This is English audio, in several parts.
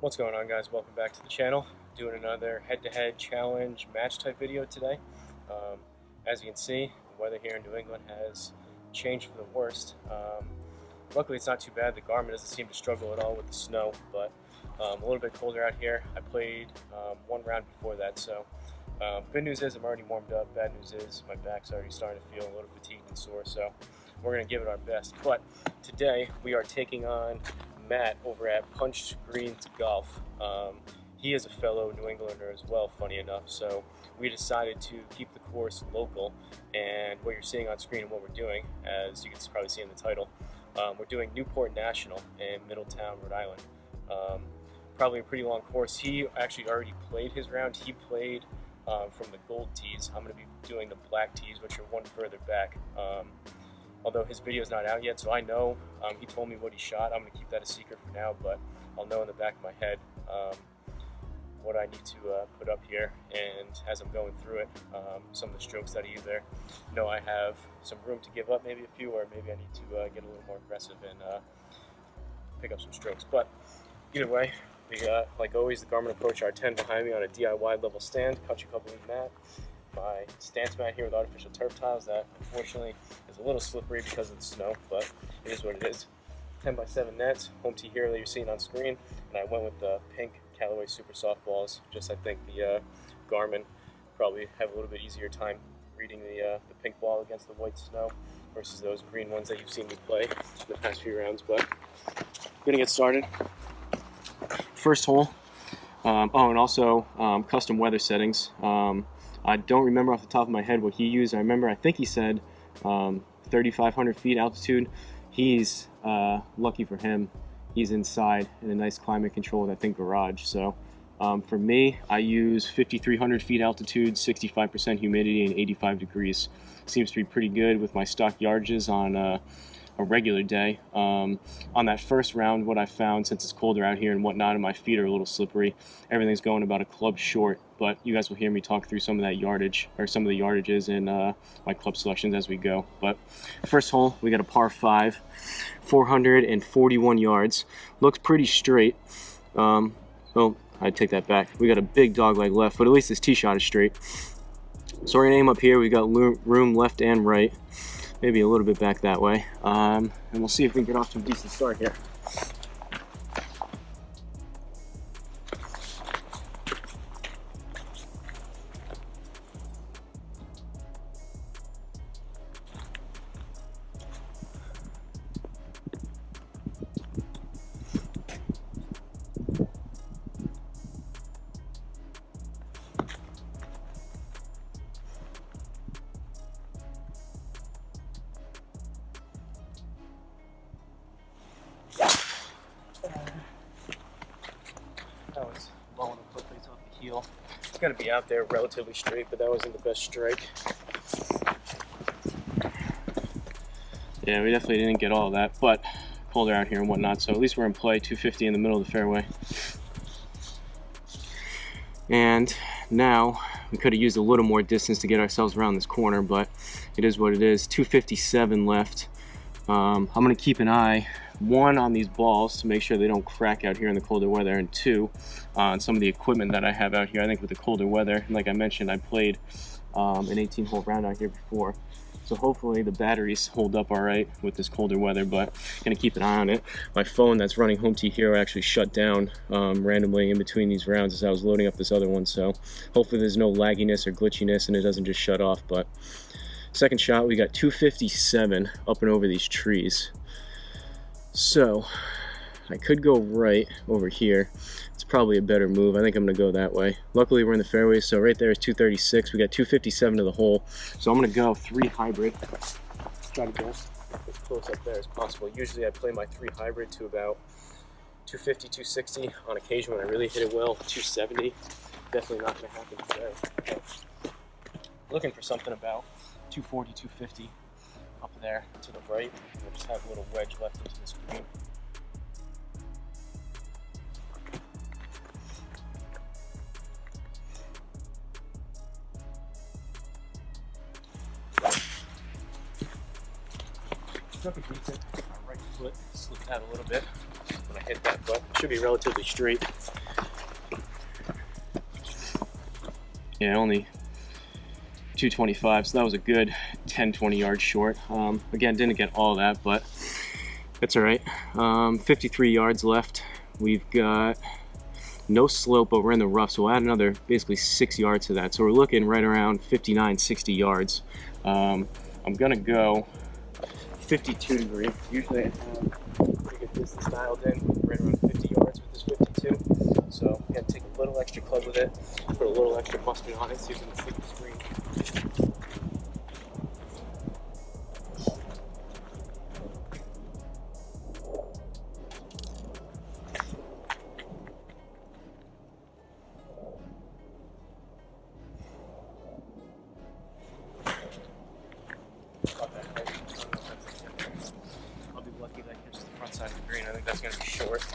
What's going on, guys? Welcome back to the channel. Doing another head-to-head challenge match type video today. As you can see, the weather here in New England has changed for the worst. Luckily it's not too bad. The Garmin doesn't seem to struggle at all with the snow, but a little bit colder out here. I played one round before that, so good news is I'm already warmed up. Bad news is my back's already starting to feel a little fatigued and sore, so we're going to give it our best. But today we are taking on Matt over at Punched Greens Golf. He is a fellow New Englander as well, funny enough, so we decided to keep the course local. And what you're seeing on screen and what we're doing, as you can probably see in the title, we're doing Newport National in Middletown, Rhode Island. Probably a pretty long course. He actually already played his round. He played from the gold tees. I'm going to be doing the black tees, which are one further back. Although his video is not out yet, so I know he told me what he shot. I'm going to keep that a secret for now, but I'll know in the back of my head what I need to put up here. And as I'm going through it, some of the strokes that I either know I have some room to give up, maybe a few, or maybe I need to get a little more aggressive and pick up some strokes. But either way, we got, like always, the Garmin Approach R10 behind me on a DIY level stand, country club mat. My stance mat here with artificial turf tiles that unfortunately is a little slippery because of the snow, but it is what it is. 10x7 nets, home tee here that you're seeing on screen, and I went with the pink Callaway Super Soft balls. Just I think the Garmin probably have a little bit easier time reading the pink ball against the white snow versus those green ones that you've seen me play in the past few rounds. But I'm gonna get started. First hole. And also custom weather settings. I don't remember off the top of my head what he used. I think he said 3,500 feet altitude. He's, lucky for him, he's inside in a nice climate controlled, I think, garage. So for me, I use 5,300 feet altitude, 65% humidity, and 85 degrees. Seems to be pretty good with my stock yardages on a regular day. On that first round, what I found, since it's colder out here and whatnot and my feet are a little slippery, everything's going about a club short, but you guys will hear me talk through some of that yardage, or some of the yardages in my club selections as we go. But first hole, we got a par 5, 441 yards. Looks pretty straight. Well, I take that back. We got a big dog leg left, but at least this tee shot is straight. So we're gonna aim up here. We got room left and right. Maybe a little bit back that way, and we'll see if we can get off to a decent start here. That was low on the foot, off the heel. It's going to be out there relatively straight, but that wasn't the best strike. Yeah, we definitely didn't get all of that, but colder out here and whatnot, so at least we're in play. 250 in the middle of the fairway. And now we could have used a little more distance to get ourselves around this corner, but it is what it is. 257 left. I'm going to keep an eye, one, on these balls to make sure they don't crack out here in the colder weather, and two, on some of the equipment that I have out here. I think with the colder weather, like I mentioned, I played an 18-hole round out here before, so hopefully the batteries hold up all right with this colder weather, but I'm going to keep an eye on it. My phone that's running Home Tee Hero actually shut down randomly in between these rounds as I was loading up this other one, so hopefully there's no lagginess or glitchiness and it doesn't just shut off. But second shot, we got 257 up and over these trees. So I could go right over here. It's probably a better move. I think I'm going to go that way. Luckily, we're in the fairway, so right there is 236. We got 257 to the hole. So I'm going to go 3 hybrid. Try to get as close up there as possible. Usually I play my 3 hybrid to about 250, 260. On occasion, when I really hit it well, 270. Definitely not going to happen today. But looking for something about 240, 250 up there to the right, and we'll just have a little wedge left into this green. Struck a decent. My right foot slipped out a little bit. when I hit that, but it should be relatively straight. Yeah, only 225, so that was a good 10-20 yards short. Again, didn't get all that, but that's all right. 53 yards left. We've got no slope, but we're in the rough, so we'll add another basically 6 yards to that. So we're looking right around 59, 60 yards. I'm gonna go 52 degree. Usually I have to get this dialed in right around 50 yards with this 52. So I'm gonna take a little extra club with it, put a little extra mustard on it so you can see the screen. I'll be lucky that catches the front side of the green. I think that's going to be short.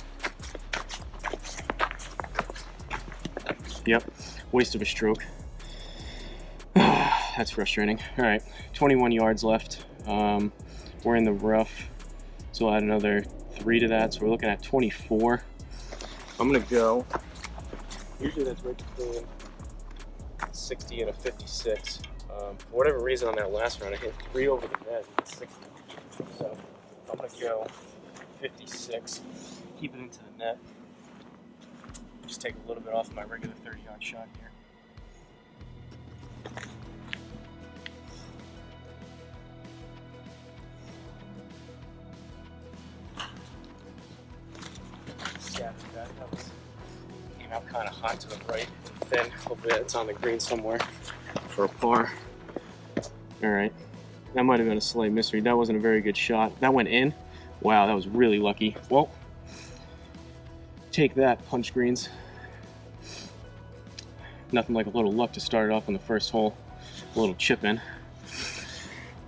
Yep, waste of a stroke. That's frustrating. All right, 21 yards left. We're in the rough, so we'll add another 3 to that. So we're looking at 24. I'm going to go, usually that's right between 60 and a 56. For whatever reason on that last round, I hit 3 over the net and 60. So I'm going to go 56, keep it into the net. Just take a little bit off my regular 30-yard shot here. Yeah, that was, came out kind of hot to the right and thin. Hopefully it's on the green somewhere for a par. All right, that might have been a slight misread. That wasn't a very good shot. That went in. Wow, that was really lucky. Well, take that, punch greens. Nothing like a little luck to start it off on the first hole. A little chip in.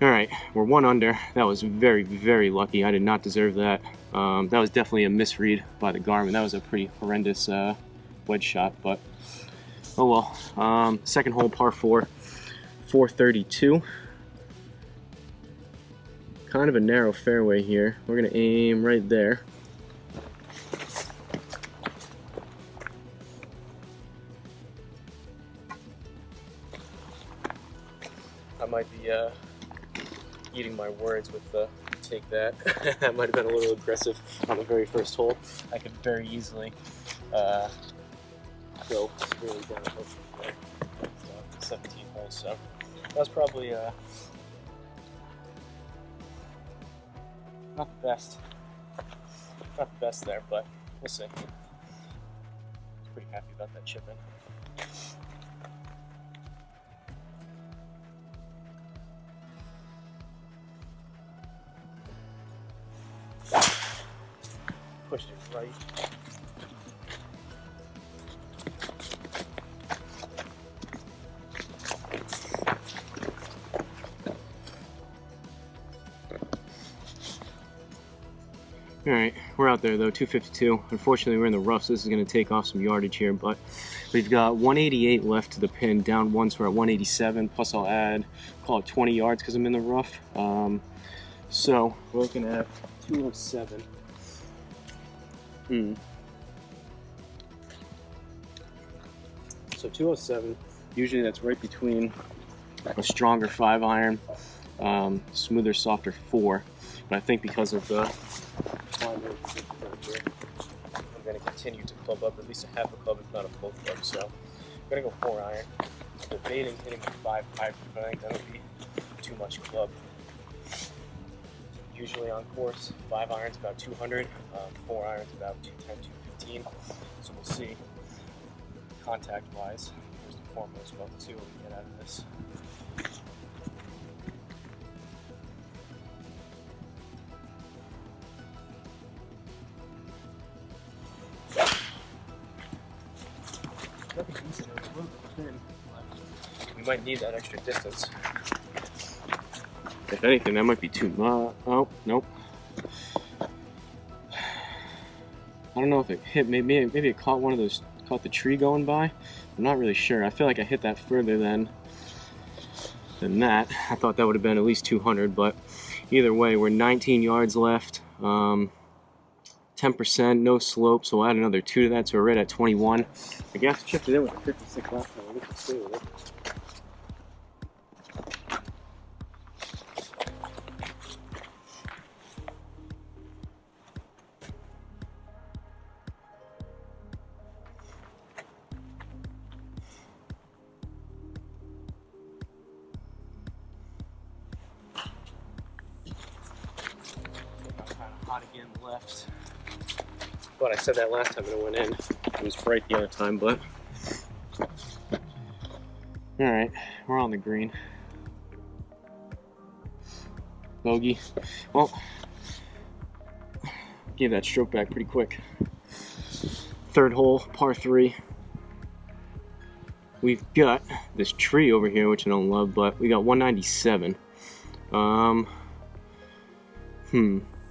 All right, we're 1 under. That was very, very lucky. I did not deserve that. That was definitely a misread by the Garmin. That was a pretty horrendous wedge shot, but oh well. Second hole, par 4, 432. Kind of a narrow fairway here. We're gonna aim right there. I might be eating my words with the take that. That might have been a little aggressive on the very first hole. I could very easily go really down there. 17 holes, so that was probably not the best. Not the best there, but we'll see. Pretty happy about that chip in. Pushed it right. All right, we're out there though, 252. Unfortunately, we're in the rough, so this is going to take off some yardage here, but we've got 188 left to the pin, down 1, so we're at 187, plus I'll add, call it 20 yards because I'm in the rough. So we're looking at 207. So 207, usually that's right between a stronger 5-iron, smoother, softer 4. But I think because of the climate, I'm going to continue to club up at least a half a club, if not a full club. So I'm going to go 4-iron. Debating hitting a 5-iron, but I think that would be too much club. Usually on course, 5-iron's about 200, 4-iron's about 210, 215. So we'll see. Contact-wise, first and foremost, we'll see what we get out of this. Nothing decent, a little bit thin, but we might need that extra distance. If anything, that might be too much. Oh, nope. I don't know if it hit, maybe it caught one of those, caught the tree going by. I'm not really sure. I feel like I hit that further than that. I thought that would have been at least 200, but either way, we're 19 yards left. 10 10%, no slope, so we'll add another 2 to that, so we're right at 21. I guess chipped it in with a 56 last time. We can stay with it. Hot again left, but I said that last time and it went in. It was bright the other time, but all right, we're on the green. Bogey. Well, gave that stroke back pretty quick. Third hole, par 3. We've got this tree over here, which I don't love, but we got 197.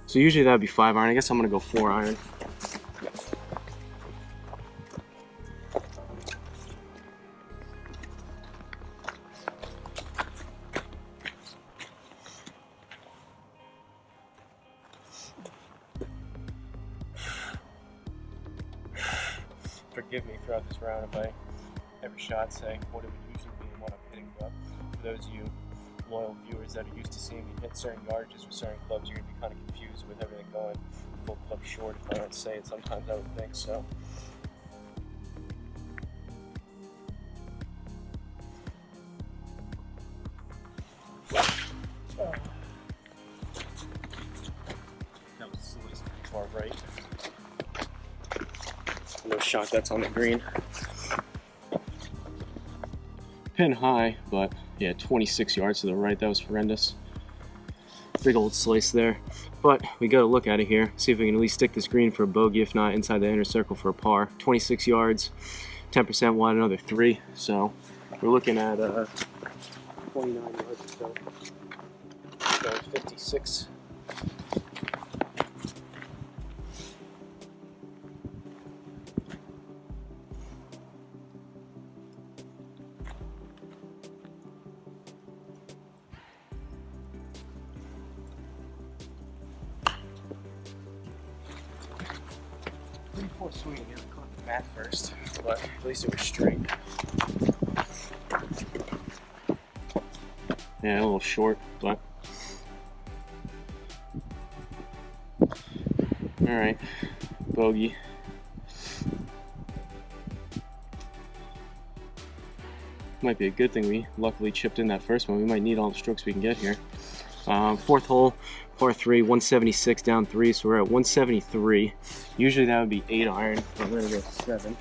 So usually that would be 5 iron. I guess I'm gonna go 4 iron. Forgive me throughout this round if I every shot say what it would usually be and what I'm hitting, but for those of you loyal viewers that are used to seeing me hit certain yardages with certain clubs, you're going to be kind of confused with everything going full club short if I don't say it. Sometimes I would think so. That was sliced pretty far right. No shot that's on the green. Pin high, but yeah, 26 yards to the right. That was horrendous. Big old slice there. But we got to look at it here, see if we can at least stick this green for a bogey, if not inside the inner circle for a par. 26 yards, 10% wide, another 3. So we're looking at 29 yards or so. So 56. Poor swing again. I caught the mat first, but at least it was straight. Yeah, a little short, but all right, bogey. Might be a good thing we luckily chipped in that first one. We might need all the strokes we can get here. Fourth hole, par 3, 176 down 3, so we're at 173. Usually that would be 8 iron, but I'm gonna go 7.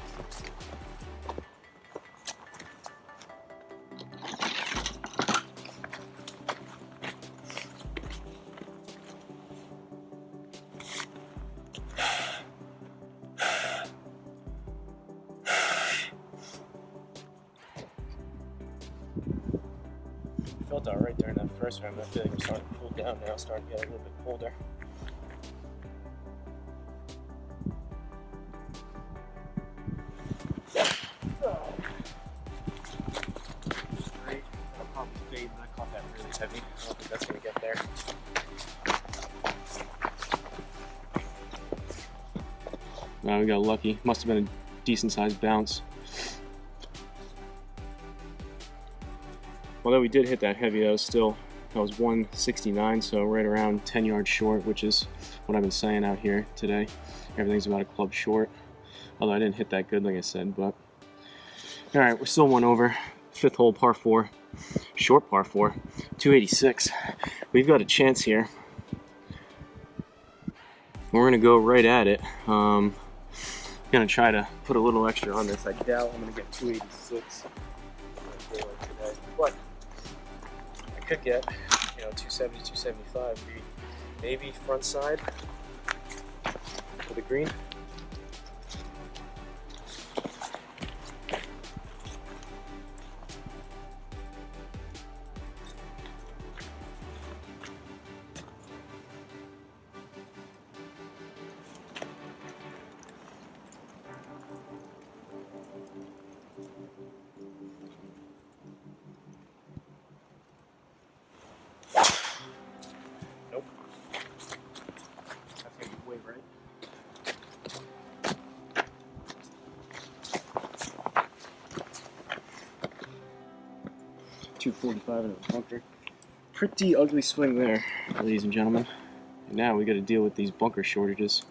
Felt all right during that first round. I feel like I'm starting to cool down now, starting to get a little bit colder. Great. I'll probably fade, but I caught that really heavy. I don't think that's going to get there. We got lucky. Must have been a decent sized bounce. Although we did hit that heavy, that was 169, so right around 10 yards short, which is what I've been saying out here today. Everything's about a club short. Although I didn't hit that good, like I said, but all right, we're still 1 over. Fifth hole, par 4, short par 4, 286. We've got a chance here. We're gonna go right at it. Gonna try to put a little extra on this. I doubt I'm gonna get 286 today, but I could get, 270, 275. Maybe front side for the green. Nope. That's gonna be way right. 245 into the bunker. Pretty ugly swing there, ladies and gentlemen. And now we got to deal with these bunker shortages.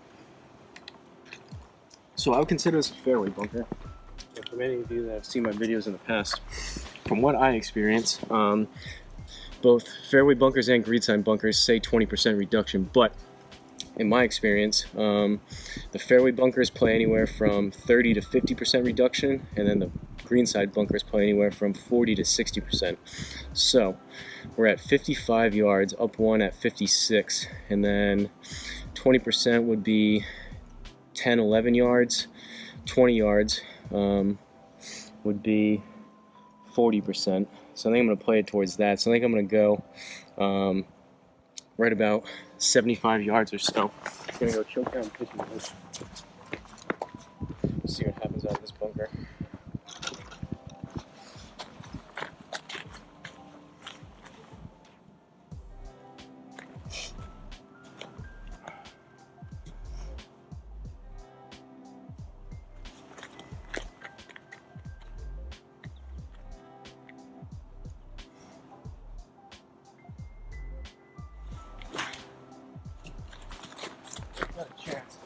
So I would consider this a fairway bunker. And for many of you that have seen my videos in the past, from what I experience, both fairway bunkers and greenside bunkers say 20% reduction, but in my experience, the fairway bunkers play anywhere from 30 to 50% reduction, and then the greenside bunkers play anywhere from 40 to 60%. So we're at 55 yards, up one at 56, and then 20% would be 10, 11 yards, 20 yards would be 40%. So I think I'm going to play it towards that. So I think I'm going to go right about 75 yards or so. I'm going to go choke down pitching pitch. See what happens out of this bunker. Not a chance.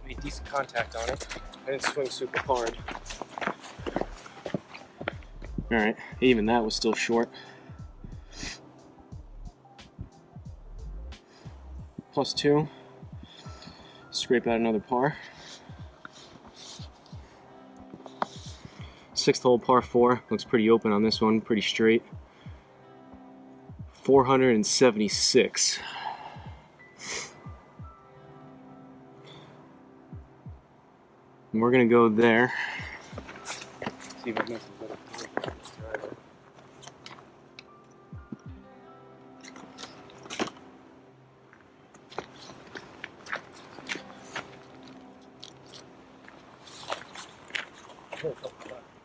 Made decent contact on it. I didn't swing super hard. Alright, even that was still short. +2. Scrape out another par. 6th hole par 4. Looks pretty open on this one, pretty straight. 476. And we're gonna go there. See if I can get some better driver. I put a couple of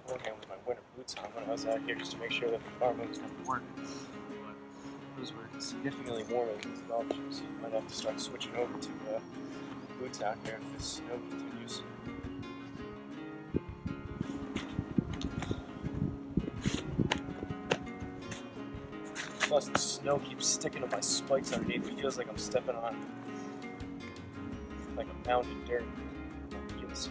beforehand with my winter boots on when I was out here just to make sure that the Garmin was going to work. But those were significantly warmer than these golf shoes, so you might have to start switching over to boots out here if the snow continues. Plus the snow keeps sticking to my spikes underneath. It feels like I'm stepping on like a mound of dirt. Yes.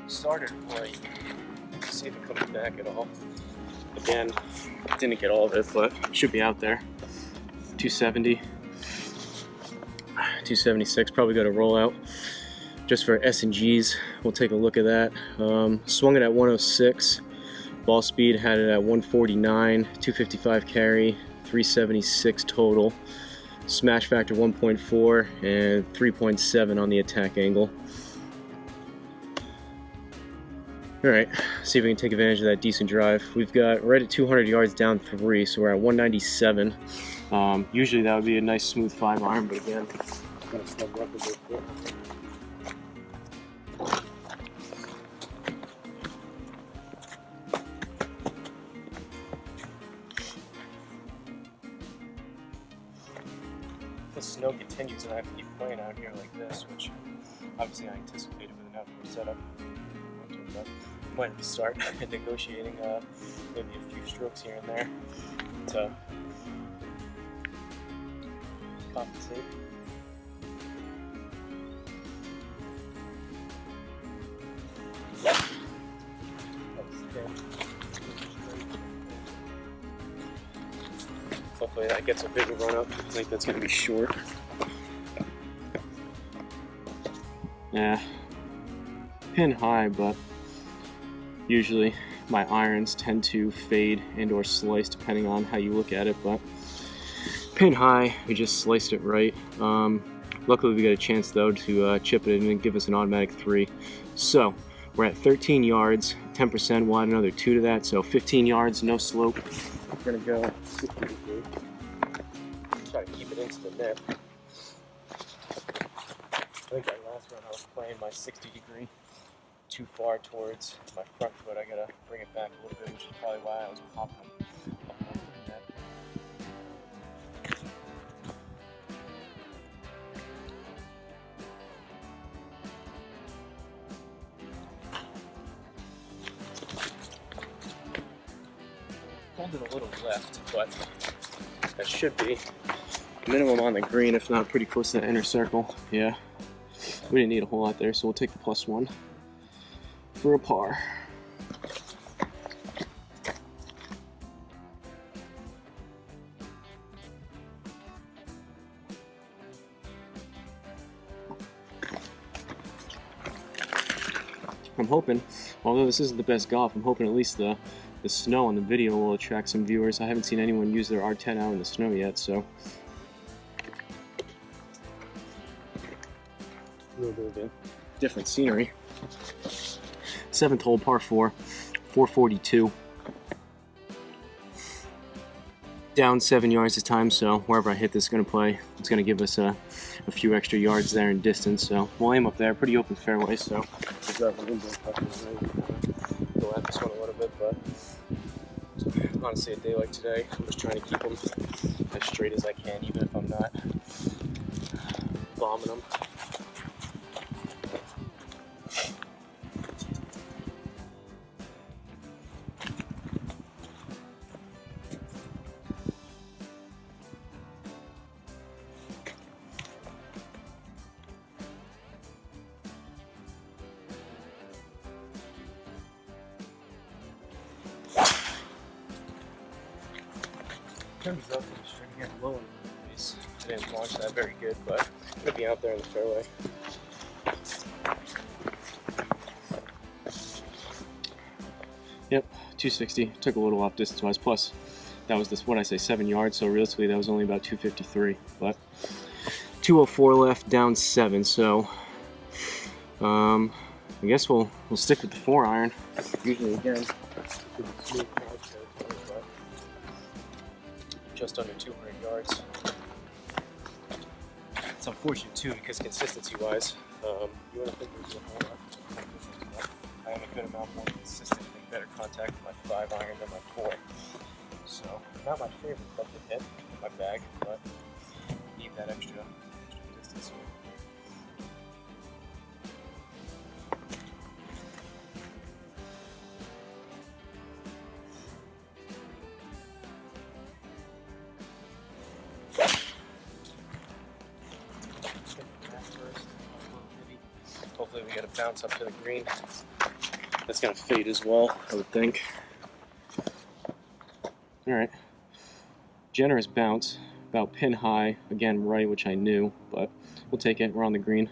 Started right. Let's see if it comes back at all. Again, didn't get all of it, but it should be out there. 270. 276, probably got a rollout just for S&Gs. We'll take a look at that. Swung it at 106. Ball speed had it at 149, 255 carry, 376 total. Smash factor 1.4 and 3.7 on the attack angle. Alright, see if we can take advantage of that decent drive. We've got right at 200 yards down 3, so we're at 197. Usually that would be a nice smooth 5-iron, but again, I'm going to snug up a bit quick. If the snow continues and I have to keep playing out here like this, which obviously I anticipated with an outdoor setup, but I might have to start negotiating maybe a few strokes here and there to compensate. Hopefully that gets a bigger run up. I think that's going to be short. Yeah, pin high, but usually my irons tend to fade and or slice depending on how you look at it, but pin high, we just sliced it right. Luckily we got a chance though to chip it and give us an automatic 3. So we're at 13 yards, 10% wide, another 2 to that, so 15 yards, no slope. We're gonna go 60 degrees. Try to keep it into the net. I think that last run I was playing my 60 degree too far towards my front foot. I gotta bring it back a little bit, which is probably why I was popping up on the net. it a little left, but that should be minimum on the green, if not pretty close to the inner circle. Yeah, we didn't need a whole lot there, so we'll take the +1 for a par. I'm hoping, although this isn't the best golf, I'm hoping at least the snow on the video will attract some viewers. I haven't seen anyone use their R10 out in the snow yet, so. A little bit of a different scenery. 7th hole, par 4, 442. Down 7 yards this time, so wherever I hit this is going to play. It's going to give us a few extra yards there in distance, so we'll aim up there. Pretty open fairway, so go at this one a little bit, but honestly, a day like today, I'm just trying to keep them as straight as I can, even if I'm not bombing them. Turns up and just trying to get low in the face. I didn't launch that very good, but I'm going to be out there in the fairway. Yep, 260. Took a little off distance-wise. Plus, that was this, what I say, 7 yards, so realistically that was only about 253. But 204 left, down 7, so I guess we'll stick with the 4-iron. Usually, again, just under 200 yards. It's unfortunate too because consistency-wise, you want to think there's a whole lot. I am a good amount more consistent, make better contact with my 5-iron than my 4. So not my favorite club to hit in my bag, but need that extra distance here. Hopefully we get a bounce up to the green. That's going to fade as well, I would think. Alright. Generous bounce. About pin high. Again, right, which I knew, but we'll take it. We're on the green.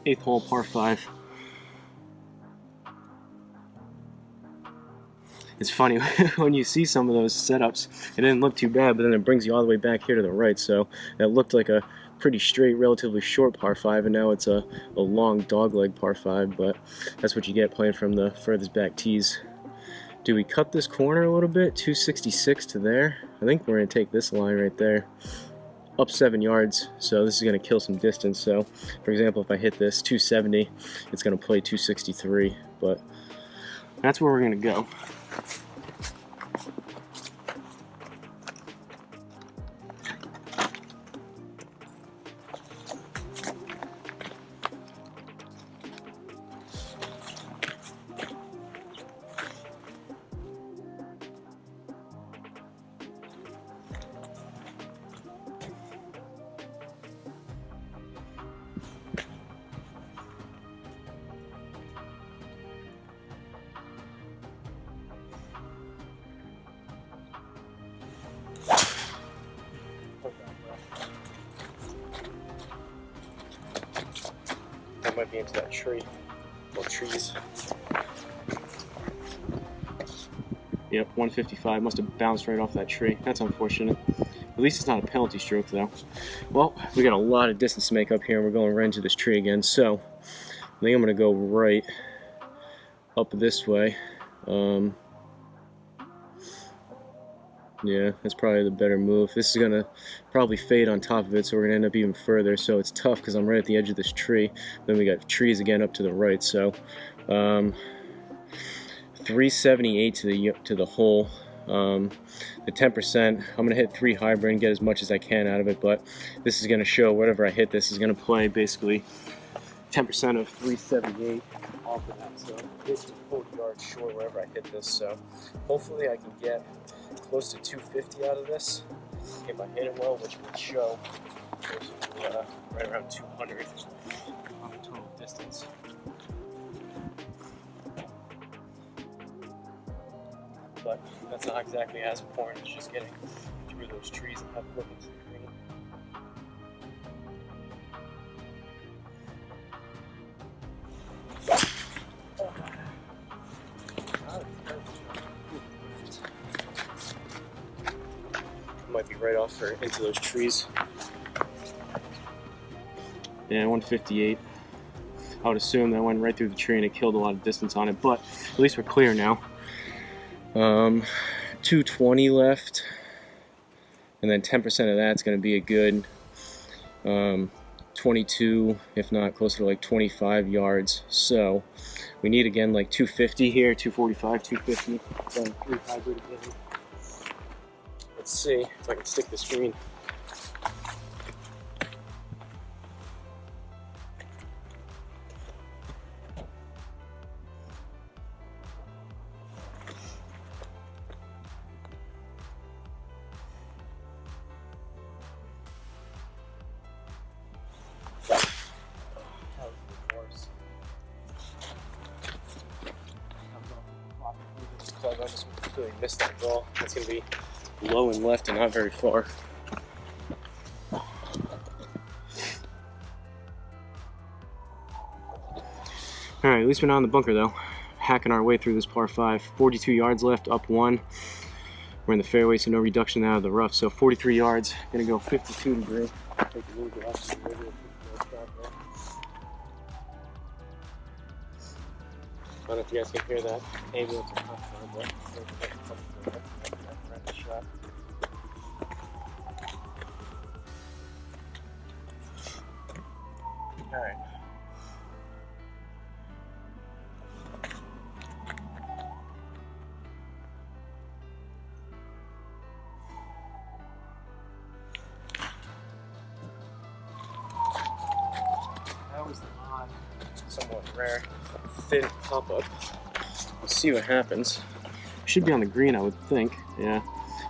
Eighth hole, par 5. It's funny, when you see some of those setups, it didn't look too bad, but then it brings you all the way back here to the right, so it looked like a pretty straight, relatively short par 5, and now it's a long dogleg par 5, but that's what you get playing from the furthest back tees. Do we cut this corner a little bit? 266 to there? I think we're going to take this line right there. Up 7 yards, so this is going to kill some distance. So, for example, if I hit this 270, it's going to play 263, but that's where we're going to go. That might be into that tree, or trees. Yep, 155, must have bounced right off that tree. That's unfortunate. At least it's not a penalty stroke though. Well, we got a lot of distance to make up here, and we're going right into this tree again, so I think I'm gonna go right up this way. Yeah, that's probably the better move. This is going to probably fade on top of it, so we're going to end up even further. So it's tough because I'm right at the edge of this tree. Then we got trees again up to the right. So 378 to the hole. The 10%, I'm going to hit 3 hybrid and get as much as I can out of it, but this is going to show whatever I hit, this is going to play basically 10% of 378 off of that, so basically 40 yards short wherever I hit this. So hopefully I can get close to 250 out of this if I hit it well, which would show right around 200 on the total distance. But that's not exactly as important as just getting through those trees and have a look at the green. Might be right off or into those trees. Yeah, 158. I would assume that went right through the tree and it killed a lot of distance on it, but at least we're clear now. 220 left, and then 10% of that's going to be a good 22, if not closer to like 25 yards. So we need again like 250 here, 245, 250. Then 3 hybrid again. Let's see if I can stick this green. I just completely missed that ball. It's going to be low and left and not very far. Alright, at least we're not in the bunker though. Hacking our way through this par 5. 42 yards left, up 1. We're in the fairway, so no reduction out of the rough. So 43 yards, going to go 52 degree. Take a little bit off the regular shot there. I don't know if you guys can hear that. Ambulance or not, but shot. All right. That was the odd, somewhat rare, thin pop-up. Let's see what happens. Should be on the green, I would think. Yeah,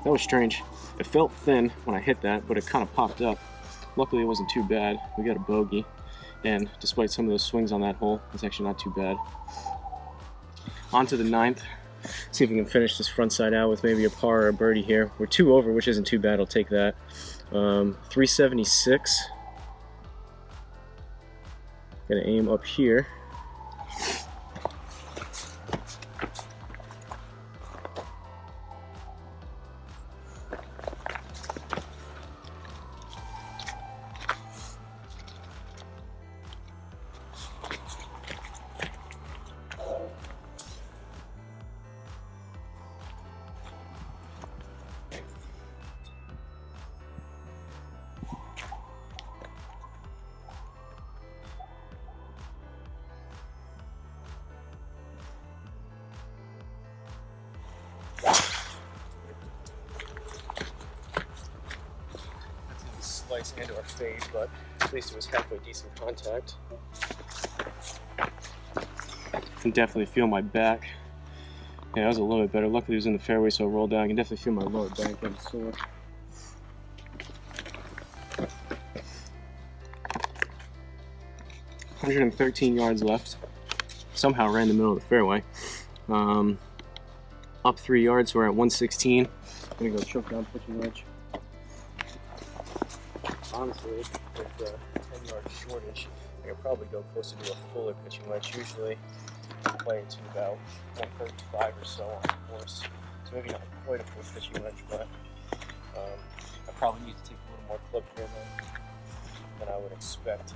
that was strange. It felt thin when I hit that, but it kind of popped up. Luckily, it wasn't too bad. We got a bogey, and despite some of those swings on that hole, it's actually not too bad. On to the 9th. See if we can finish this front side out with maybe a par or a birdie here. We're 2 over, which isn't too bad. I'll take that. 376. Gonna aim up here. Slice into our fade, but at least it was halfway decent contact. I can definitely feel my back. Yeah, that was a little bit better. Luckily it was in the fairway, so it rolled down. I can definitely feel my lower back getting sore. $113 yards left. Somehow ran the middle of the fairway. Up 3 yards, so we're at 116. I'm gonna go choke down pitching wedge. Honestly, with the 10-yard shortage, I could probably go closer to a fuller pitching wedge. Usually, I'm playing to about 135 or so on the course. So maybe not quite a full pitching wedge, but I probably need to take a little more club care than I would expect.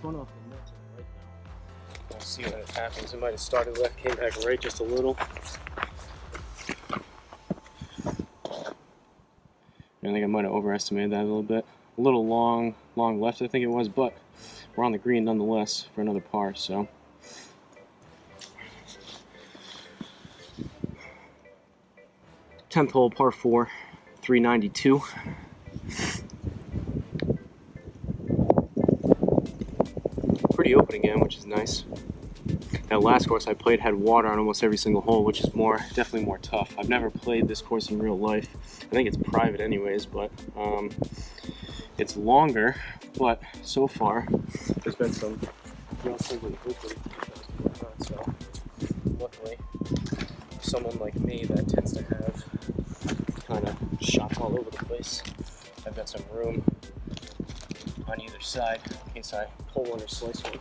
Going off the nuts right now. see when it happens. It might have started left, came back right just a little. I think I might have overestimated that a little bit. A little long left, I think it was, but we're on the green nonetheless for another par, so. 10th hole, par 4, 392. Pretty open again, which is nice. That last course I played had water on almost every single hole, which is definitely more tough. I've never played this course in real life. I think it's private anyways, but it's longer. But so far, there's been some relatively open, so luckily, someone like me that tends to have kind of shots all over the place, I've got some room on either side in case I pull one or slice one.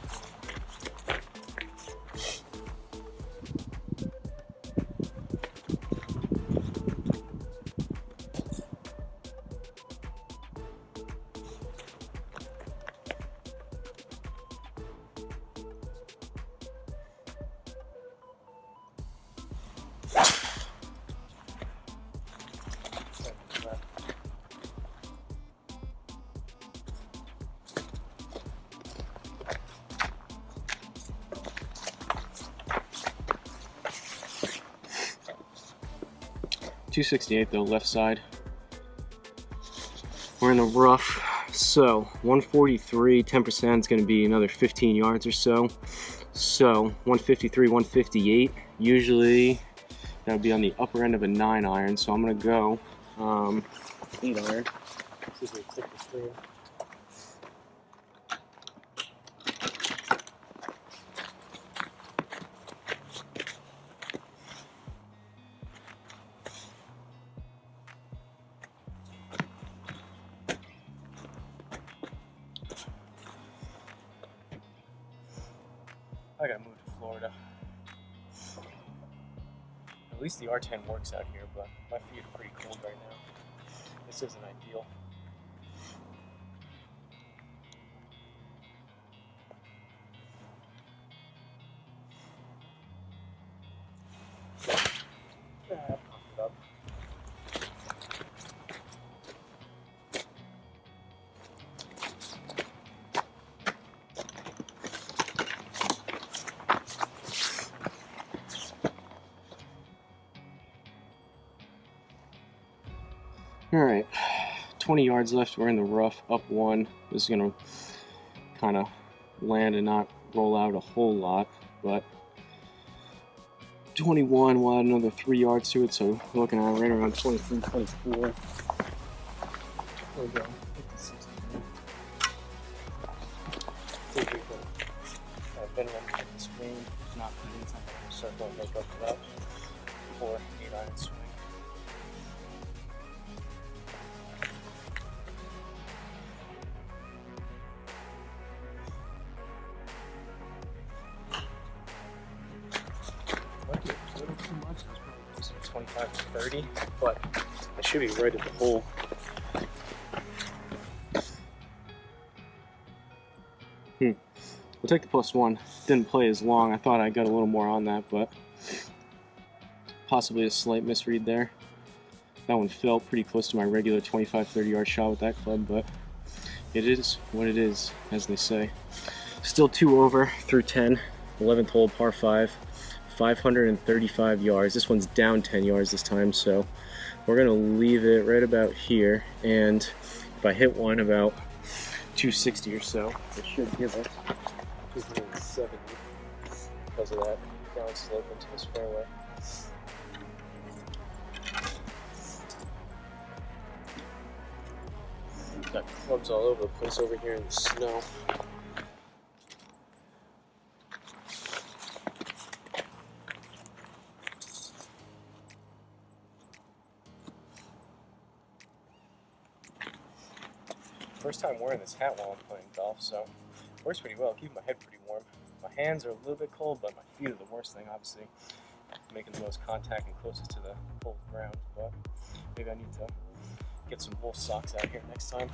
.268 though, left side. We're in the rough, so 143, 10% is going to be another 15 yards or so. So 153, 158. Usually that would be on the upper end of a 9 iron. So I'm going to go 8 iron. See if we click the screen. I gotta move to Florida. At least the R10 works out here, but my feet are pretty cold right now. This isn't ideal. I've pumped it up. All right, 20 yards left. We're in the rough, up 1. This is gonna kind of land and not roll out a whole lot, but 21, we'll add another 3 yards to it, so we're looking at right around 23, 24. There we go. 50, 60. See if we can bend around the screen, not put it inside the circle and make up for that for 8 iron swing. A little too much. I was probably closer to 25 to 30, but I should be right at the hole. We'll take the +1. Didn't play as long. I thought I got a little more on that, but possibly a slight misread there. That one felt pretty close to my regular 25-30 yard shot with that club, but it is what it is, as they say. Still 2 over through 10. 11th hole, par 5. 535 yards. This one's down 10 yards this time, so we're gonna leave it right about here, and if I hit one about 260 or so, it should give us 270 because of that down slope into this fairway. Got clubs all over the place over here in the snow. First time wearing this hat while I'm playing golf, so it works pretty well. Keeping my head pretty warm. My hands are a little bit cold, but my feet are the worst thing, obviously. Making the most contact and closest to the cold ground, but maybe I need to get some wool socks out here next time.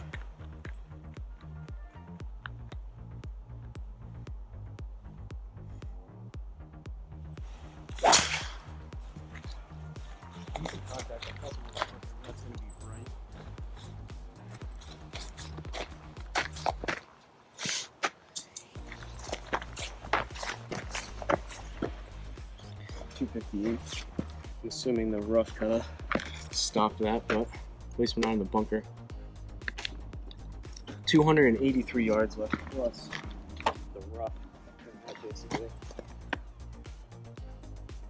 I'm assuming the rough kind of stopped that, but at least we're not in the bunker. 283 yards left plus the rough, basically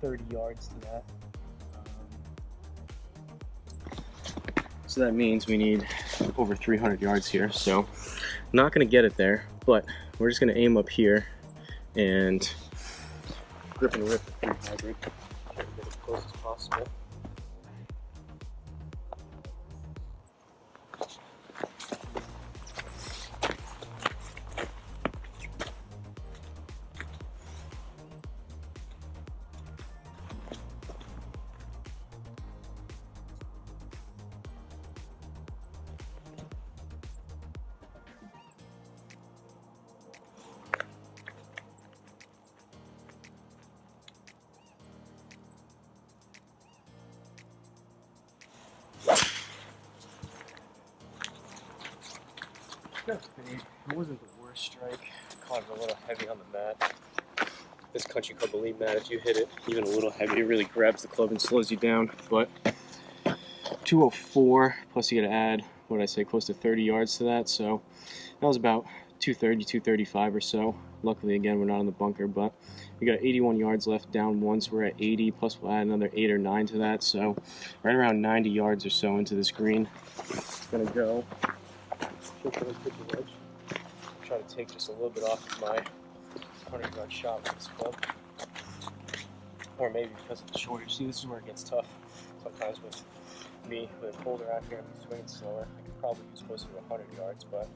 30 yards to that. So that means we need over 300 yards here. So not going to get it there, but we're just going to aim up here and grip and rip the 300. Try to get as close as possible. It wasn't the worst strike. Caught it a little heavy on the mat. This country club elite mat, if you hit it even a little heavy, it really grabs the club and slows you down. But 204 plus you got to add, what did I say, close to 30 yards to that. So that was about 230, 235 or so. Luckily, again, we're not in the bunker, but we got 81 yards left down one, so we're at 80, plus we'll add another 8 or 9 to that. So right around 90 yards or so into this green. It's gonna go. Try to take just a little bit off of my 100-yard shot with this club, or maybe because of the shortage. See, this is where it gets tough. Sometimes with me, with it colder out here, I'm swinging slower. I could probably use closer to 100 yards, but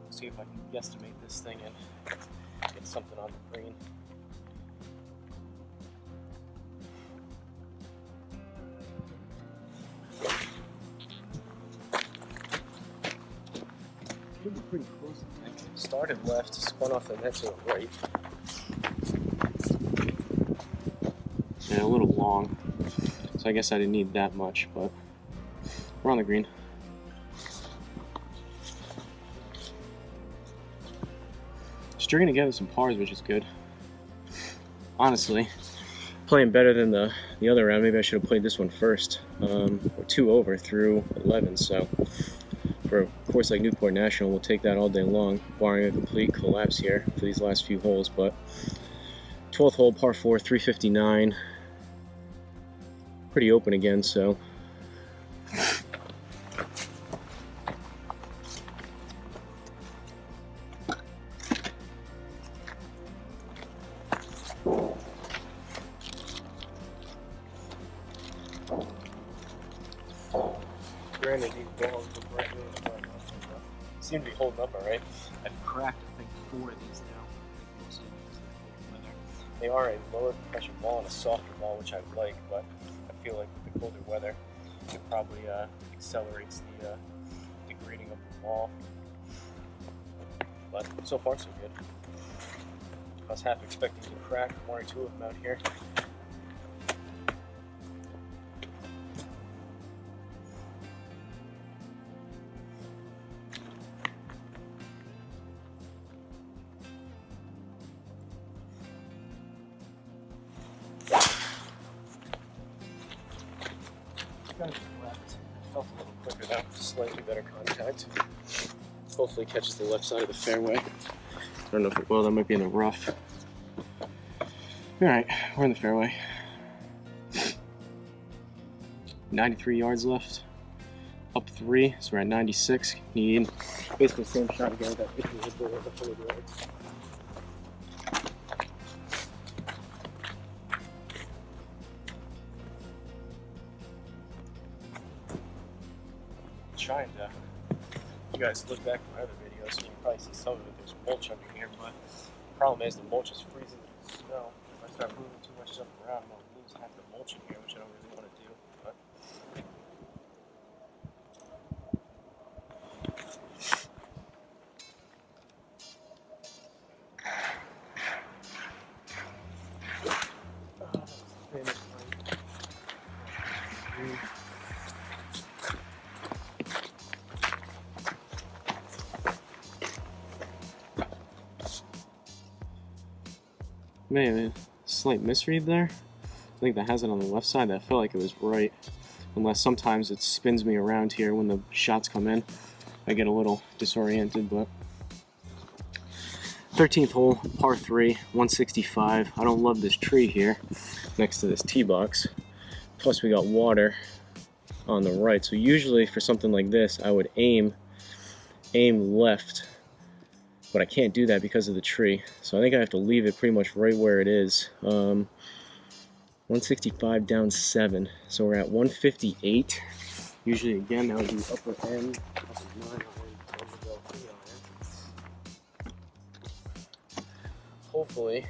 see if I can guesstimate this thing and get something on the green. Pretty close, I think. Started left, spun off the net to the right. And a little long, so I guess I didn't need that much, but we're on the green. Stringing together some pars, which is good. Honestly, playing better than the other round. Maybe I should have played this one first. We're 2 over through 11, so for a course like Newport National, we'll take that all day long, barring a complete collapse here for these last few holes. But 12th hole, par 4, 359. Pretty open again, so. Granted, these balls look right really far enough. Seem to be holding up all right. I've cracked, I think, 4 of these now. Mostly because of the cold weather. They are a lower pressure ball and a softer ball, which I like, but I feel like with the colder weather, it probably accelerates the degrading of the ball. But so far, so good. I was half expecting to crack 1 or 2 of them out here. Left. Felt a little quicker now, slightly better contact. Hopefully catches the left side of the fairway. I don't know if it will, that might be in the rough. Alright, we're in the fairway. 93 yards left. Up 3, so we're at 96. Need basically the same shot again, that 100 yards. Trying to, you guys look back at my other videos, so you can probably see some of it. There's mulch under here, but the problem is the mulch is freezing with the snow. If I start moving too much stuff around, I'm going to lose half the mulch in here, which I don't really want to do. But Maybe a slight misread there. I think that has it on the left side. That felt like it was right. Unless sometimes it spins me around here when the shots come in. I get a little disoriented, but 13th hole, par 3, 165. I don't love this tree here next to this tee box. Plus we got water on the right. So usually for something like this, I would aim left, but I can't do that because of the tree. So I think I have to leave it pretty much right where it is. 165 down 7. So we're at 158. Usually, again, that would be upper end. Hopefully,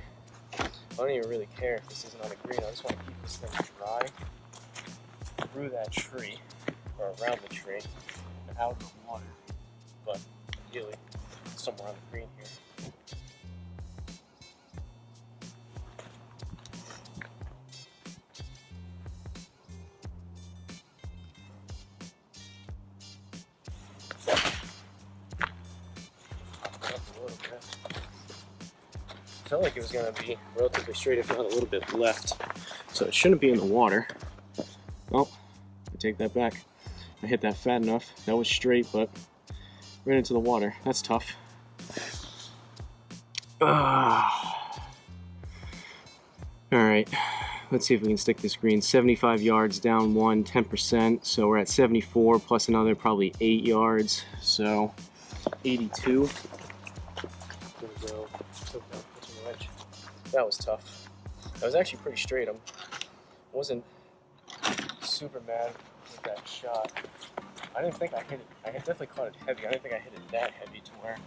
I don't even really care if this isn't on the green. I just want to keep this thing dry through that tree, or around the tree, and out of the water. But ideally, somewhere on the green here. Felt like it was going to be relatively straight, if not a little bit left. So it shouldn't be in the water. Oh, I take that back. I hit that fat enough. That was straight, but right into the water. That's tough. Alright, let's see if we can stick this green. 75 yards, down 1, 10%. So we're at 74 plus another probably 8 yards. So 82. That was tough. That was actually pretty straight. I wasn't super mad with that shot. I didn't think I hit it. I definitely caught it heavy. I didn't think I hit it that heavy to where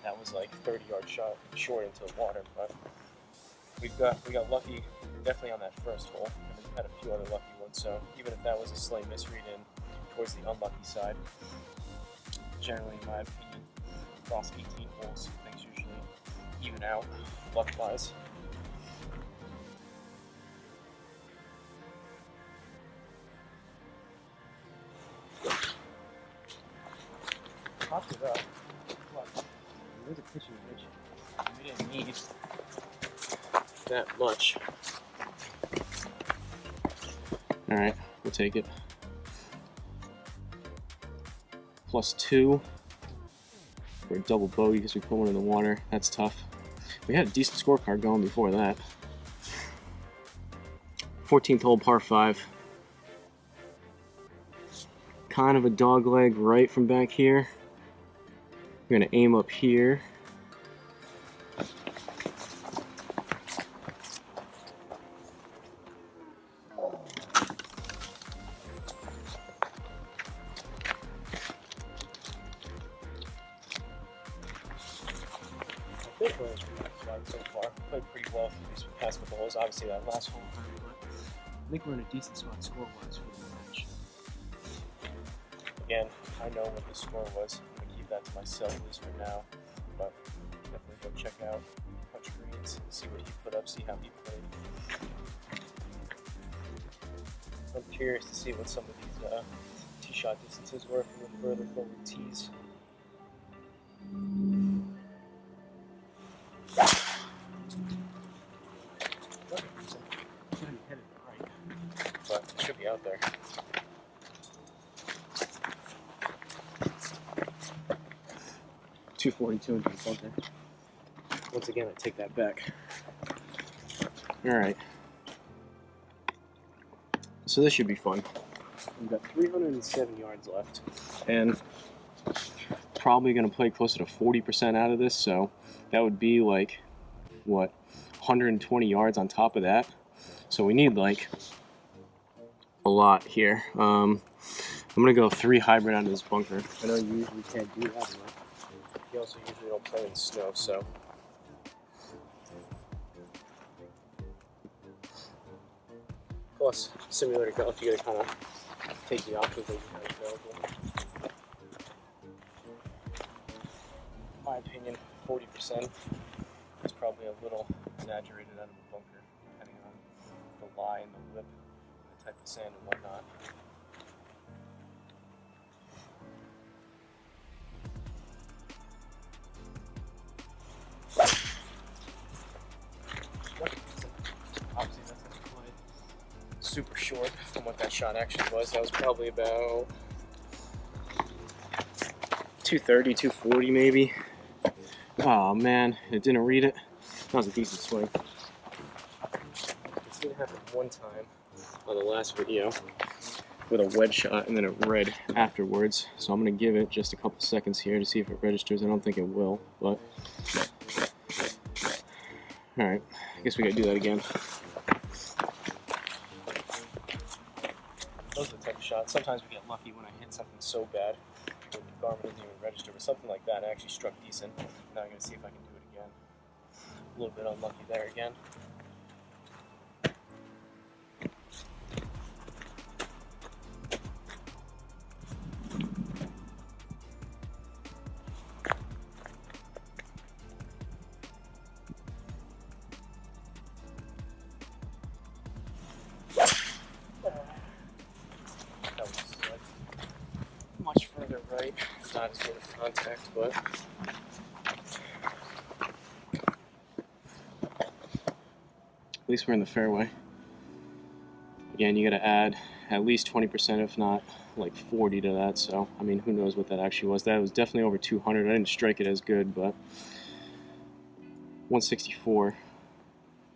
that was like 30-yard shot short into the water. But we got lucky definitely on that first hole, and we had a few other lucky ones. So even if that was a slight misread in towards the unlucky side, generally in my opinion, across 18 holes, things usually even out luck-wise. Popped it up. There's a pitching wedge. We didn't need that much. Alright, we'll take it. +2 for a double bogey because we put one in the water. That's tough. We had a decent scorecard going before that. 14th hole, par 5. Kind of a dog leg right from back here. We're going to aim up here. I think we're so far. Played pretty well for these past couple holes. Obviously that last hole, but I think we're in a decent spot score-wise for the match. Again, I know what the score was. I'm going to keep that to myself at least for now. But definitely go check out Punch Greens, see what he put up, see how he played. I'm curious to see what some of these tee shot distances were from the further forward tees. But it should be out there. .242 and something. Once again, I take that back. All right. So this should be fun. We've got 307 yards left, and probably going to play closer to 40% out of this. So that would be like what, 120 yards on top of that. So we need like a lot here. I'm gonna go 3 hybrid out of this bunker. I know you usually can't do that, but you also usually don't play in snow, so. Plus, simulator golf, you gotta kind of take the options that you have available. In my opinion, 40% is probably a little exaggerated out of the bunker, depending on the lie and the lip, and the type of sand and whatnot. super short from what that shot actually was. That was probably about 230, 240 maybe. Oh man, it didn't read it. That was a decent swing. It did happen one time on the last video with a wedge shot and then it read afterwards. So I'm going to give it just a couple seconds here to see if it registers. I don't think it will, but alright, I guess we got to do that again. Those are the type of shots. Sometimes we get lucky when I hit something so bad that the Garmin doesn't even register, but something like that I actually struck decent. Now I'm going to see if I can do it again. A little bit unlucky there again. That was much further right, not as good of contact, but at least we're in the fairway. Again, you got to add at least 20%, if not like 40 to that. So, I mean, who knows what that actually was. That was definitely over 200. I didn't strike it as good, but 164,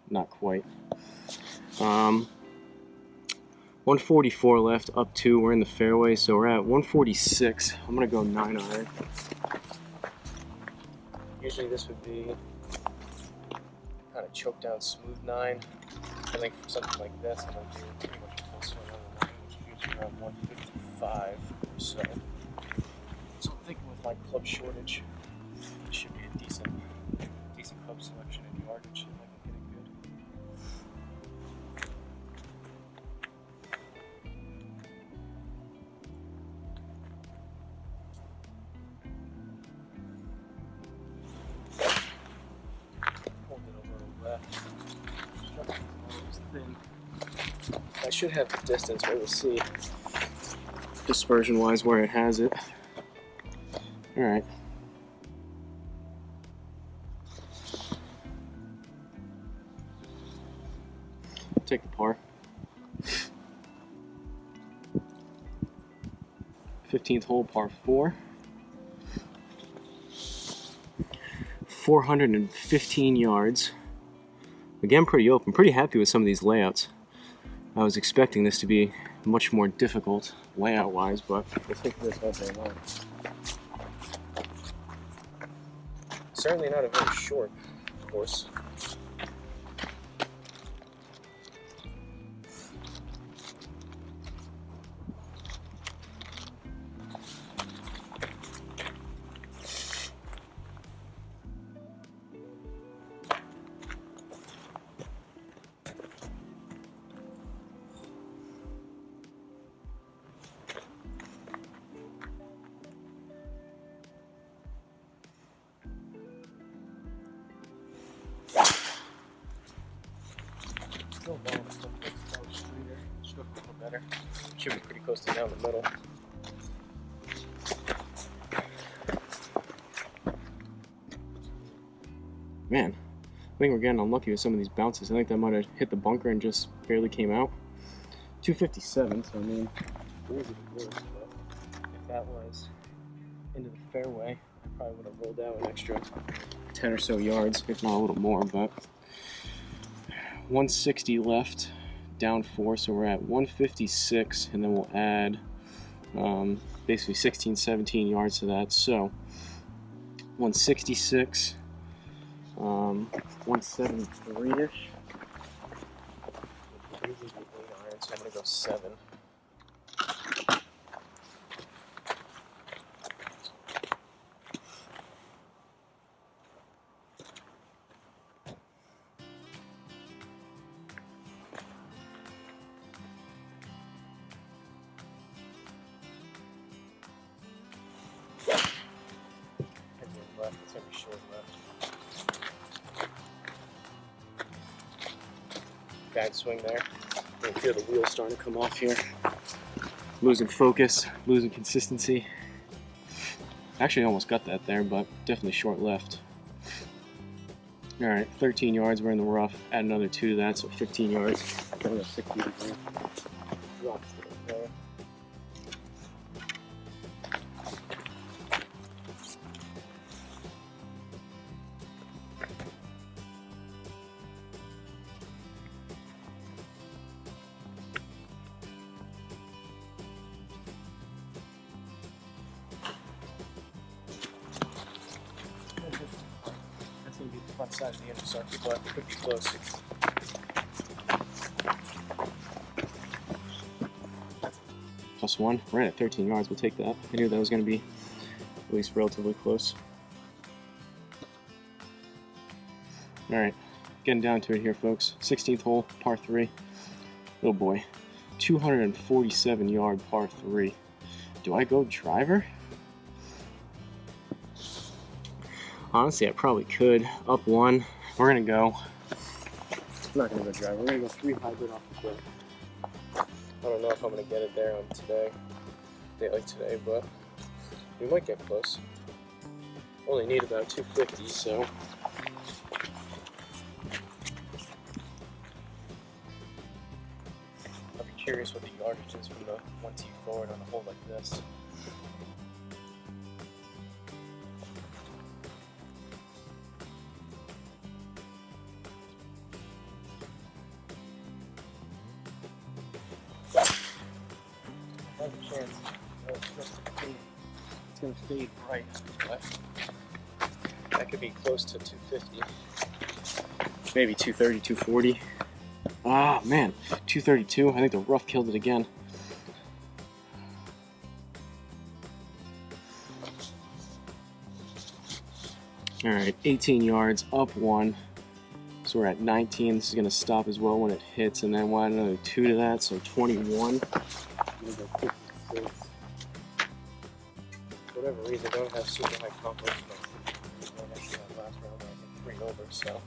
not quite. 144 left, up 2. We're in the fairway, so we're at 146. I'm going to go 9 iron. Usually this would be kind of choked down smooth 9. I think for something like this, I'm going to do pretty much a full swing on the 9, which is usually around 155 or so. So I'm thinking with my club shortage, it should be a decent club selection and yardage. I can hit it good. Hold it a little left. Thin. I should have the distance, but we'll see dispersion wise where it has it. Alright. Take the par. 15th hole, par 4. 415 yards. Again, pretty open. Pretty happy with some of these layouts. I was expecting this to be much more difficult layout-wise, but we'll take this all day long. Certainly not a very short course. Still long, still straighter, should look a little better. Should be pretty close to down the middle. Man, I think we're getting unlucky with some of these bounces. I think that might have hit the bunker and just barely came out. 257, so I mean, where is it worse? But if that was into the fairway, I probably would have rolled out an extra 10 or so yards, if not a little more, but 160 left, down 4, so we're at 156, and then we'll add basically 16, 17 yards to that, so 166, 173-ish. So I'm going to go 7. Left, it's going to be short left. Bad swing there. You can feel the wheels starting to come off here. Losing focus, losing consistency. Actually almost got that there, but definitely short left. Alright, 13 yards, we're in the rough. Add another 2 to that, so 15 yards. Then a 60 degree drop there. That's going to be the front side of the inner circuit, but it could be close. +1, right at 13 yards, we'll take that. I knew that was going to be at least relatively close. Alright, getting down to it here, folks. 16th hole, par 3. Oh boy, 247 yard par 3. Do I go driver? Honestly, I probably could. Up 1. We're going to go. I'm not going to go driver. We're going to go 3 hybrid off the cliff. I don't know if I'm going to get it there on today, a day like today, but we might get close. Only need about 250, so. I'll be curious what the yardage is from the 1 tee forward on a hole like this. There's a chance. It's going to fade right, but that could be close to 250. Maybe 230, 240. Ah, man, 232. I think the rough killed it again. All right, 18 yards, up 1. So we're at 19. This is going to stop as well when it hits, and then we'll add another 2 to that, so 21. For whatever reason, I don't have super high confidence in my last round where I hit 3 over, so.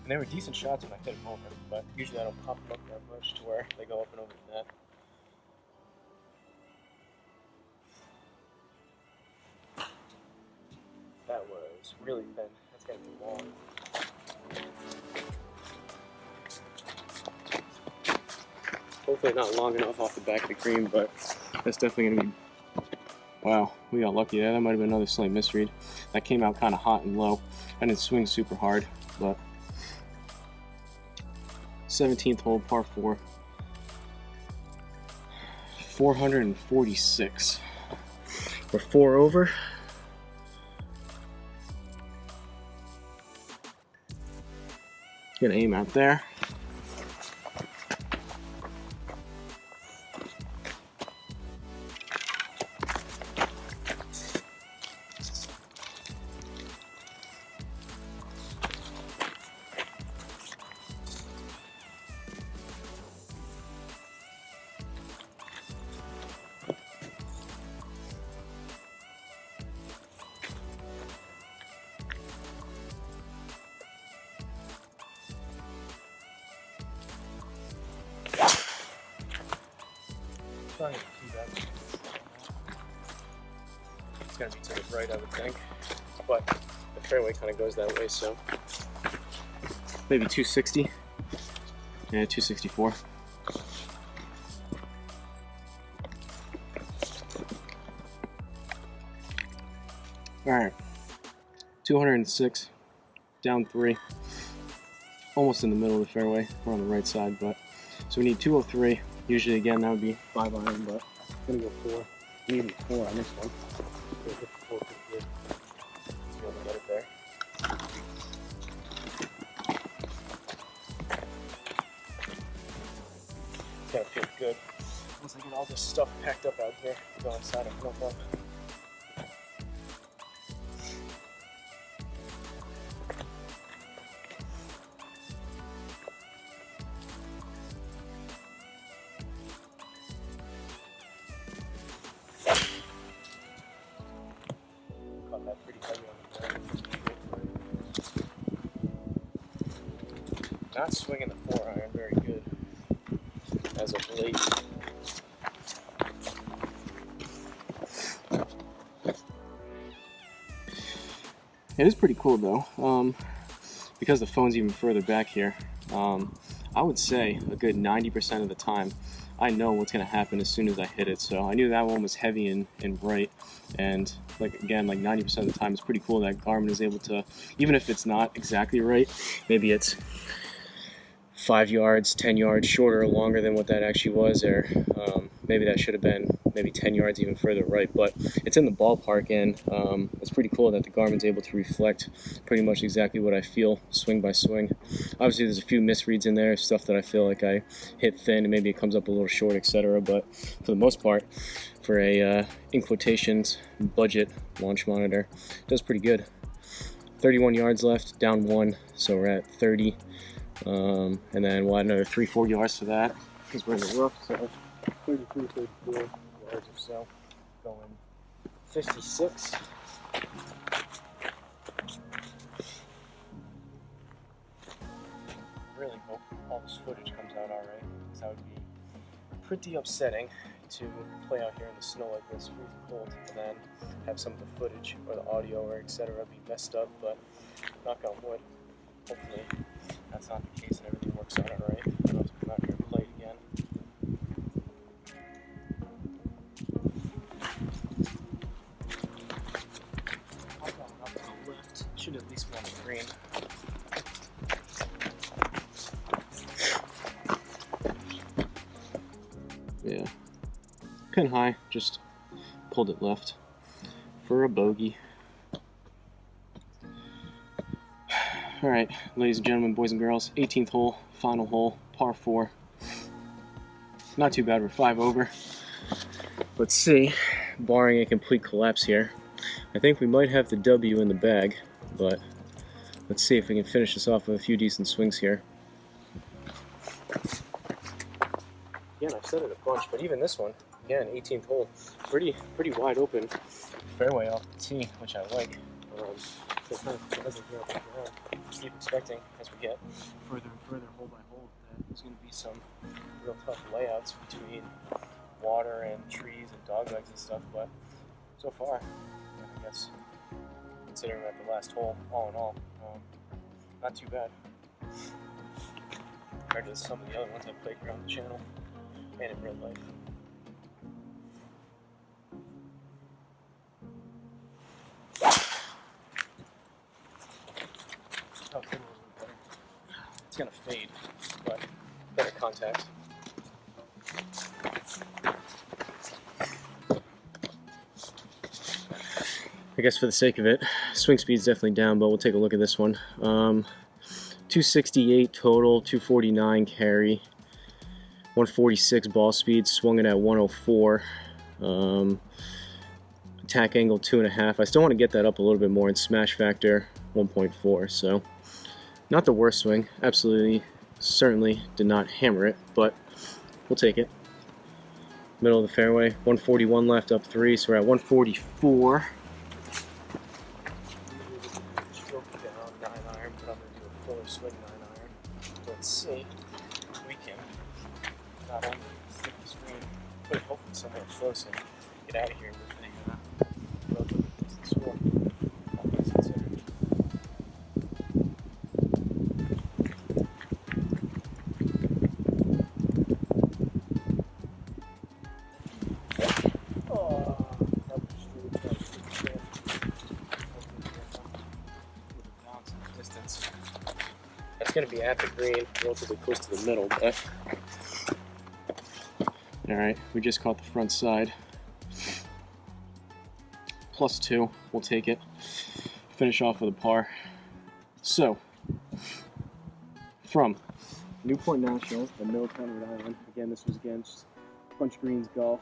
And they were decent shots when I hit them over, but usually I don't pop them up that much to where they go up and over the net. That was really thin. That's gotta be long. Hopefully not long enough off the back of the green, but that's definitely going to be... Wow, we got lucky there. That might have been another slight misread. That came out kind of hot and low. I didn't swing super hard, but... 17th hole, par 4. 446. We're 4 over. Gonna aim out there. It's going to be to the right, I would think, but the fairway kind of goes that way, so maybe 260. Yeah, 264. All right, 206, down 3, almost in the middle of the fairway. We're on the right side, but so we need 203. Usually, again, that would be 5 iron, but I'm gonna go 4. Maybe 4 on this one. Get it there. It's gonna feel good once I get all this stuff packed up out here. Go inside and pump up. That pretty heavy on the ground. Not swinging the 4 iron very good as of late. It is pretty cool though. because the phone's even further back here, I would say a good 90% of the time I know what's going to happen as soon as I hit it. So I knew that one was heavy and bright, and like 90% of the time, it's pretty cool that Garmin is able to, even if it's not exactly right, maybe it's 5 yards, 10 yards shorter or longer than what that actually was, or maybe that should have been maybe 10 yards even further right, but it's in the ballpark, and it's pretty cool that the Garmin's able to reflect pretty much exactly what I feel swing by swing. Obviously there's a few misreads in there, stuff that I feel like I hit thin and maybe it comes up a little short, etc., but for the most part, for a in quotations budget launch monitor, it does pretty good. 31 yards left, down 1, so we're at 30. And then we'll add another 3-4 yards to that because we're in the rough, so 33, 34 yards or so, going 56. Really hope all this footage comes out alright, because that would be pretty upsetting to play out here in the snow like this, freezing cold, and then have some of the footage or the audio or etc. be messed up, but knock on wood, hopefully that's not the case and everything works out alright. I don't have to come out here and play it again. I'll go up to the left. Should at least be on the green. Yeah. Pin high, just pulled it left for a bogey. Alright, ladies and gentlemen, boys and girls, 18th hole, final hole, par 4. Not too bad, we're 5 over. Let's see, barring a complete collapse here, I think we might have the W in the bag, but let's see if we can finish this off with a few decent swings here. Again, I've said it a bunch, but even this one, again, 18th hole, pretty wide open fairway off the tee, which I like. So kind of pleasant here up around. Keep expecting as we get further and further hole by hole that there's going to be some real tough layouts between water and trees and dog legs and stuff, but so far, I guess, considering that the last hole, all in all, not too bad compared to some of the other ones I've played here on the channel and in real life. It's gonna fade, but better contact. I guess for the sake of it, swing speed's definitely down, but we'll take a look at this one. 268 total, 249 carry, 146 ball speed, swung it at 104. Attack angle 2.5. I still want to get that up a little bit more, and smash factor 1.4. So not the worst swing. Absolutely, certainly did not hammer it, but we'll take it. Middle of the fairway, 141 left, up 3, so we're at 144. Stroke down 9-iron, but I'm going to do a fuller swing 9-iron. Let's see if we can not only stick the screen, but hopefully somewhere close and get out of here with a relatively decent score. All things considered. It's going to be at the green, relatively close to the middle, but alright, we just caught the front side. +2, we'll take it. Finish off with a par. So, from Newport National and Middletown, Rhode Island, again, this was against Punch Green's Golf.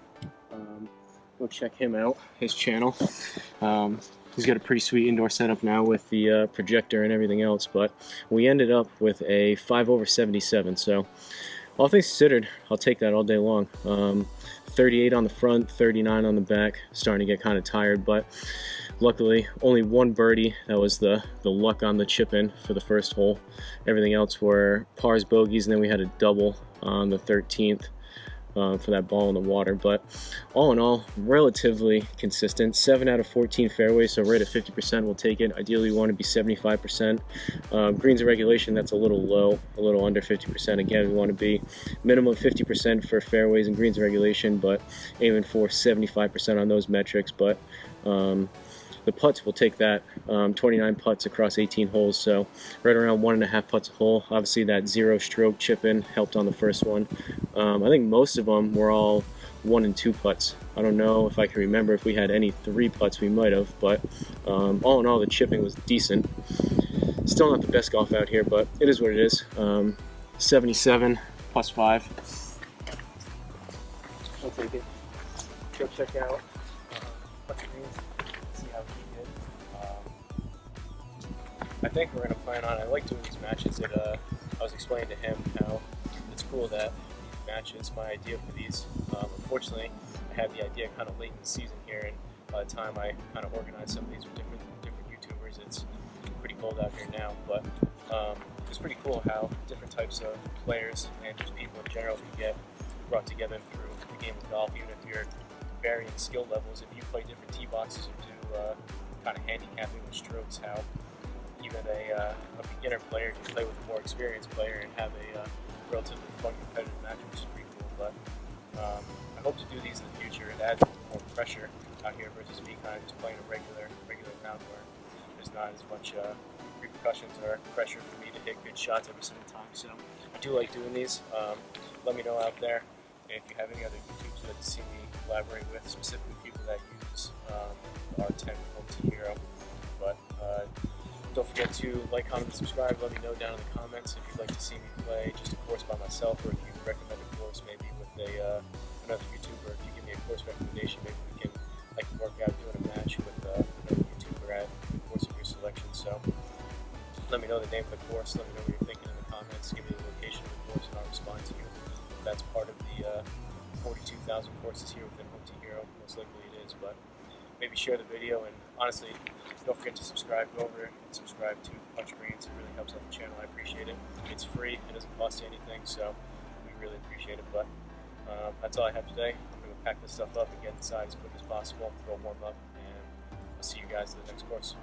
Go check him out, his channel. He's got a pretty sweet indoor setup now with the projector and everything else, but we ended up with a 5 over 77, so all things considered, I'll take that all day long. 38 on the front, 39 on the back, starting to get kind of tired, but luckily only one birdie. That was the luck on the chip in for the first hole. Everything else were pars, bogeys, and then we had a double on the 13th. for that ball in the water. But all in all, relatively consistent. 7 out of 14 fairways, so right at 50% we'll take it. Ideally, we want to be 75%. Greens and regulation, that's a little low, a little under 50%. Again, we want to be minimum 50% for fairways and greens and regulation, but aiming for 75% on those metrics. But the putts, will take that. 29 putts across 18 holes, so right around 1.5 putts a hole. Obviously, that 0-stroke chip-in helped on the first one. I think most of them were all 1 and 2 putts. I don't know if I can remember if we had any 3 putts. We might have, but all in all, the chipping was decent. Still not the best golf out here, but it is what it is. 77 plus 5. I'll take it. Go check out Putts Greens. See how he did. I think we're going to plan on, I like doing these matches. I was explaining to him how it's cool that these matches, my idea for these, unfortunately, I had the idea kind of late in the season here, and by the time I kind of organized some of these with different YouTubers, it's pretty cold out here now, but it's pretty cool how different types of players and just people in general can get brought together through the game of golf, even if you're varying skill levels. If you play different tee boxes or do kind of handicapping with strokes, how even a beginner player can play with a more experienced player and have a relatively fun competitive match, which is pretty cool. But I hope to do these in the future and add more pressure out here versus me kind of just playing a regular round where there's not as much repercussions or pressure for me to hit good shots every single time. So I do like doing these. Let me know out there, and if you have any other YouTubers that see me collaborate with, specifically people that use the R10 Home Hero. But don't forget to like, comment, and subscribe. Let me know down in the comments if you'd like to see me play just a course by myself, or if you recommend a course maybe with another YouTuber. If you give me a course recommendation, maybe we can work out doing a match with another YouTuber at the course of your selection. So let me know the name of the course. Let me know what you're thinking in the comments. Give me the location of the course, and I'll respond to you. If that's part of the 42,000 courses here within Home Hero, most likely it is. But maybe share the video, and honestly, don't forget to subscribe. Go over and subscribe to Punch Greens. It really helps out the channel. I appreciate it. It's free. It doesn't cost you anything, so we really appreciate it. But that's all I have today. I'm going to pack this stuff up and get inside as quick as possible, go warm up, and I'll see you guys at the next course.